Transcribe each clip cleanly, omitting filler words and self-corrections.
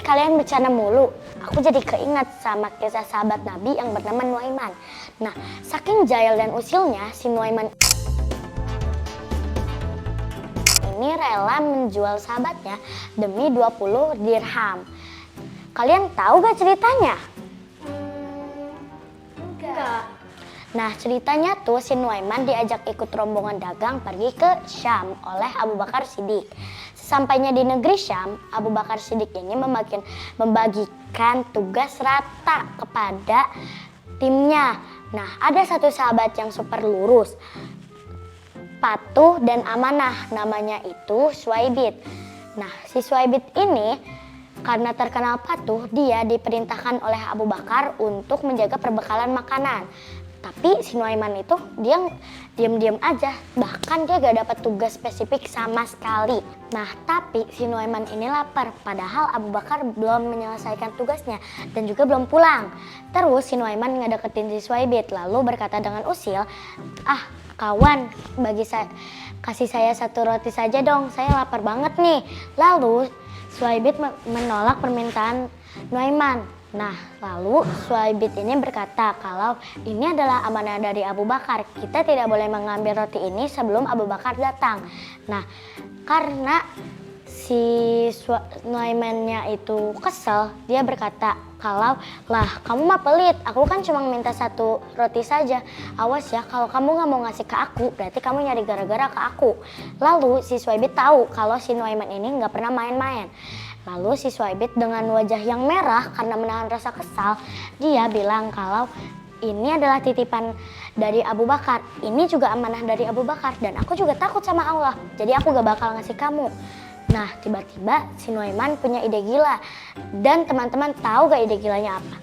kalian bercanda mulu. Aku jadi keinget sama kisah sahabat Nabi yang bernama Nuaiman. Nah, saking jahil dan usilnya, si Nuaiman ini rela menjual sahabatnya demi 20 dirham. Kalian tahu gak ceritanya? Enggak. Nah, ceritanya tuh si Nuaiman diajak ikut rombongan dagang pergi ke Syam oleh Abu Bakar Siddiq. Sesampainya di negeri Syam, Abu Bakar Siddiq ini membagikan tugas rata kepada timnya. Nah, ada satu sahabat yang super lurus, patuh dan amanah, namanya itu Suwaibit. Nah, si Suwaibit ini karena terkenal patuh, dia diperintahkan oleh Abu Bakar untuk menjaga perbekalan makanan. Tapi si Nuaiman itu dia diam-diam aja, bahkan dia gak dapat tugas spesifik sama sekali. Nah, tapi si Nuaiman ini lapar, padahal Abu Bakar belum menyelesaikan tugasnya dan juga belum pulang. Terus si Nuaiman ngedeketin si Suwaibit, lalu berkata dengan usil, kawan, kasih saya satu roti saja dong, saya lapar banget nih. Lalu Suwaibit menolak permintaan Nuaiman. Nah, lalu Suwaibit ini berkata kalau ini adalah amanah dari Abu Bakar. Kita tidak boleh mengambil roti ini sebelum Abu Bakar datang. Nah, karena si Nuaimannya itu kesel, dia berkata kalau kamu mah pelit, aku kan cuma minta satu roti saja. Awas ya, kalau kamu gak mau ngasih ke aku, berarti kamu nyari gara-gara ke aku. Lalu si Suwaibit tahu kalau si Nuaiman ini gak pernah main-main. Lalu si Suwaibit dengan wajah yang merah karena menahan rasa kesal, dia bilang kalau ini adalah titipan dari Abu Bakar. Ini juga amanah dari Abu Bakar dan aku juga takut sama Allah. Jadi aku gak bakal ngasih kamu. Nah, tiba-tiba si Nuaiman punya ide gila. Dan teman-teman tahu gak ide gilanya apa?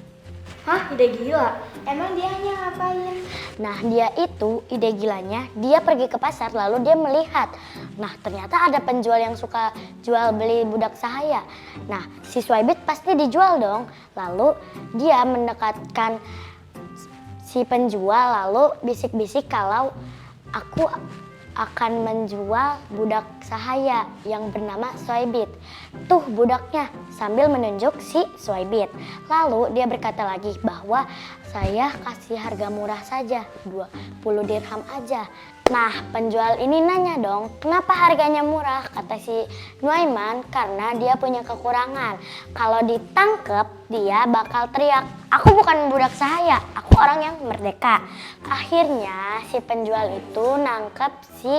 Hah, ide gila? Emang dia hanya ngapain? Nah, dia itu ide gilanya, dia pergi ke pasar lalu dia melihat. Nah, ternyata ada penjual yang suka jual beli budak sahaya. Nah, si Suwaibit pasti dijual dong. Lalu dia mendekatkan si penjual lalu bisik-bisik kalau aku akan menjual budak sahaya yang bernama Suwaibit. Tuh budaknya, sambil menunjuk si Suwaibit. Lalu dia berkata lagi bahwa saya kasih harga murah saja, 20 dirham aja. Nah, penjual ini nanya dong, kenapa harganya murah? Kata si Nuaiman, karena dia punya kekurangan. Kalau ditangkep, dia bakal teriak, aku bukan budak sahaya, aku orang yang merdeka. Akhirnya si penjual itu nangkep si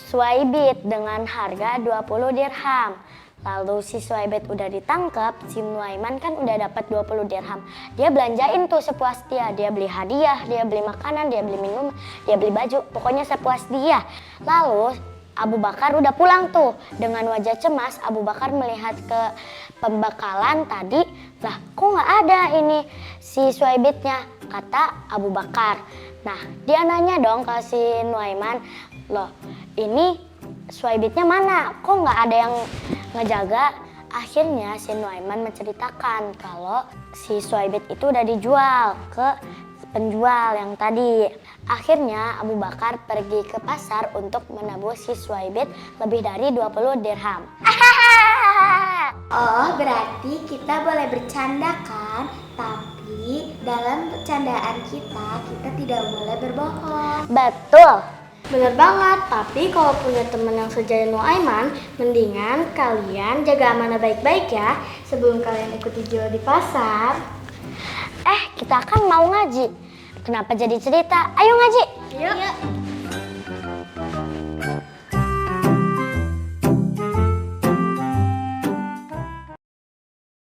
Suwaibit dengan harga 20 dirham. Lalu si Suwaibit udah ditangkap, si Nuaiman kan udah dapat 20 dirham. Dia belanjain tuh sepuas dia. Dia beli hadiah, dia beli makanan, dia beli minum, dia beli baju. Pokoknya sepuas dia. Lalu Abu Bakar udah pulang tuh. Dengan wajah cemas, Abu Bakar melihat ke pembekalan tadi. Lah, kok nggak ada ini si Suwaibitnya? Kata Abu Bakar. Nah, dia nanya dong ke si Nuaiman, loh ini Suwaibitnya mana? Kok nggak ada yang ngejaga? Akhirnya si Nuaiman menceritakan kalau si Suwaibit itu udah dijual ke penjual yang tadi. Akhirnya Abu Bakar pergi ke pasar untuk menebus si Suwaibit lebih dari 20 dirham. Oh, berarti kita boleh bercanda kan? Tapi dalam bercandaan kita tidak boleh berbohong. Betul. Bener banget, tapi kalau punya teman yang sejaya Nuaiman, mendingan kalian jaga amanah baik-baik ya sebelum kalian ikut dijual di pasar. Kita kan mau ngaji. Kenapa jadi cerita? Ayo ngaji. Yuk.